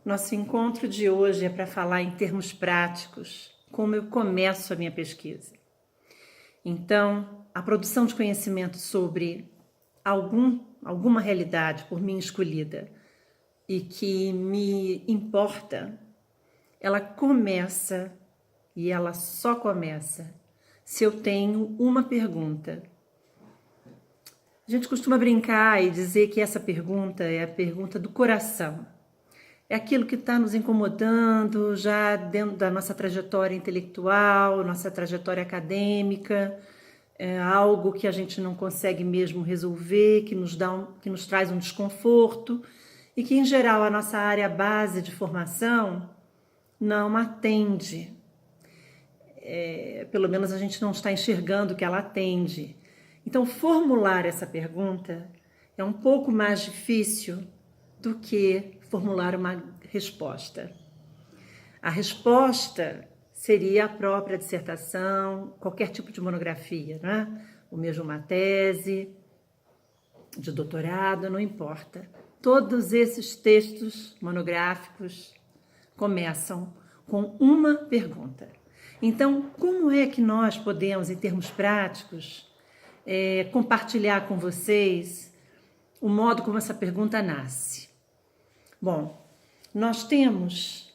Nosso encontro de hoje é para falar em termos práticos, como eu começo a minha pesquisa. Então, a produção de conhecimento sobre alguma realidade por mim escolhida e que me importa, ela começa e ela só começa se eu tenho uma pergunta. A gente costuma brincar e dizer que essa pergunta é a pergunta do coração. É aquilo que está nos incomodando já dentro da nossa trajetória intelectual, nossa trajetória acadêmica, é algo que a gente não consegue mesmo resolver, que nos traz um desconforto e que, em geral, a nossa área base de formação não atende. Pelo menos a gente não está enxergando que ela atende. Então, formular essa pergunta é um pouco mais difícil do que formular uma resposta. A resposta seria a própria dissertação, qualquer tipo de monografia, né? Ou mesmo uma tese de doutorado, não importa. Todos esses textos monográficos começam com uma pergunta. Então, como é que nós podemos, em termos práticos, compartilhar com vocês o modo como essa pergunta nasce? Bom, nós temos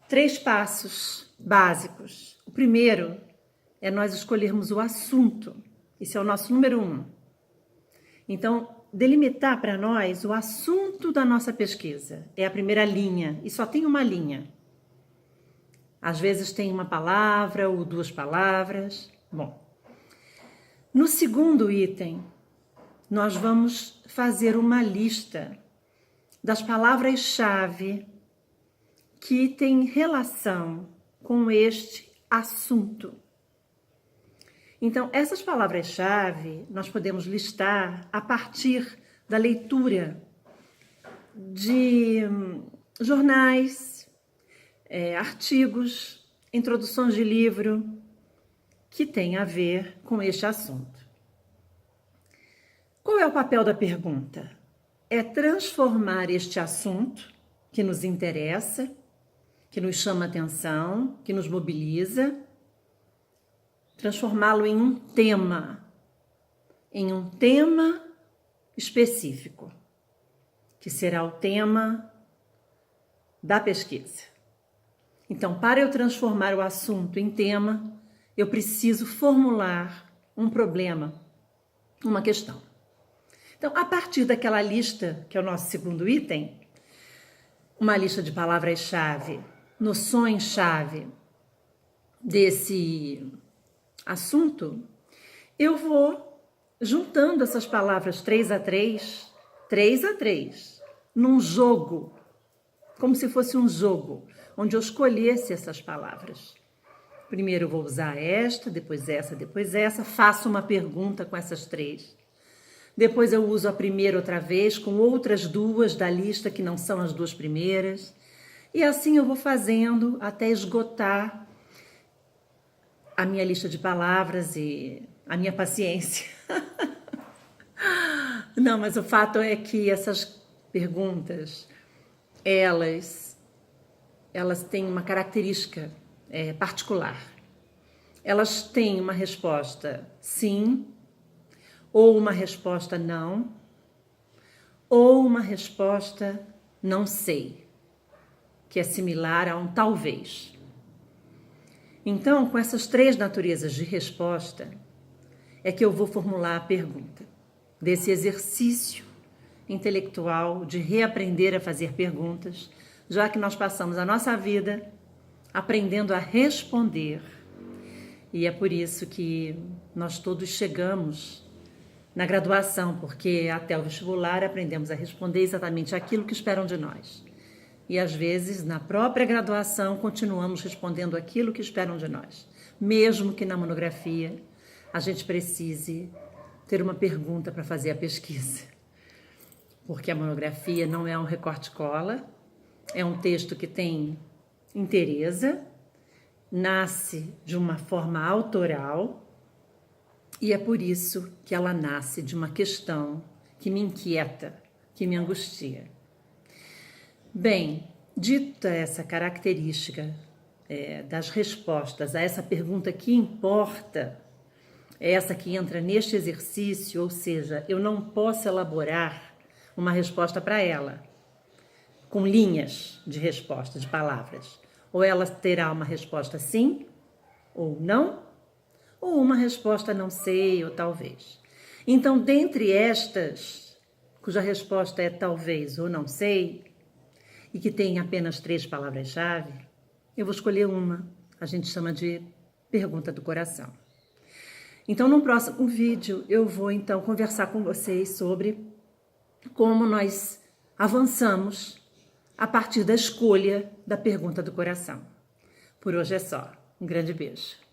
3 passos básicos. O primeiro é nós escolhermos o assunto. Esse é o nosso número 1. Então, delimitar para nós o assunto da nossa pesquisa. É a primeira linha, e só tem uma linha. Às vezes tem uma palavra ou 2 palavras. Bom, no segundo item, nós vamos fazer uma lista das palavras-chave que têm relação com este assunto. Então, essas palavras-chave nós podemos listar a partir da leitura de jornais, artigos, introduções de livro que têm a ver com este assunto. Qual é o papel da pergunta? É transformar este assunto que nos interessa, que nos chama atenção, que nos mobiliza, transformá-lo em um tema específico, que será o tema da pesquisa. Então, para eu transformar o assunto em tema, eu preciso formular um problema, uma questão. Então, a partir daquela lista, que é o nosso segundo item, uma lista de palavras-chave, noções-chave desse assunto, eu vou juntando essas palavras 3 a 3, num jogo, como se fosse um jogo, onde eu escolhesse essas palavras. Primeiro eu vou usar esta, depois essa, faço uma pergunta com essas 3. Depois eu uso a primeira outra vez, com outras 2 da lista que não são as 2 primeiras. E assim eu vou fazendo até esgotar a minha lista de palavras e a minha paciência. Não, mas o fato é que essas perguntas, elas têm uma característica particular. Elas têm uma resposta sim, ou uma resposta não, ou uma resposta não sei, que é similar a um talvez. Então, com essas 3 naturezas de resposta, é que eu vou formular a pergunta, desse exercício intelectual de reaprender a fazer perguntas, já que nós passamos a nossa vida aprendendo a responder. E é por isso que nós todos chegamos na graduação, porque até o vestibular aprendemos a responder exatamente aquilo que esperam de nós. E às vezes, na própria graduação, continuamos respondendo aquilo que esperam de nós. Mesmo que na monografia a gente precise ter uma pergunta para fazer a pesquisa. Porque a monografia não é um recorte-cola, é um texto que tem inteireza, nasce de uma forma autoral, e é por isso que ela nasce de uma questão que me inquieta, que me angustia. Bem, Dita essa característica das respostas a essa pergunta que importa, é essa que entra neste exercício, ou seja, eu não posso elaborar uma resposta para ela, com linhas de resposta, de palavras. Ou ela terá uma resposta sim, ou não, ou uma resposta não sei, ou talvez. Então, dentre estas, cuja resposta é talvez ou não sei, e que tem apenas 3 palavras-chave, eu vou escolher uma, a gente chama de pergunta do coração. Então, no próximo vídeo, eu vou então conversar com vocês sobre como nós avançamos a partir da escolha da pergunta do coração. Por hoje é só. Um grande beijo.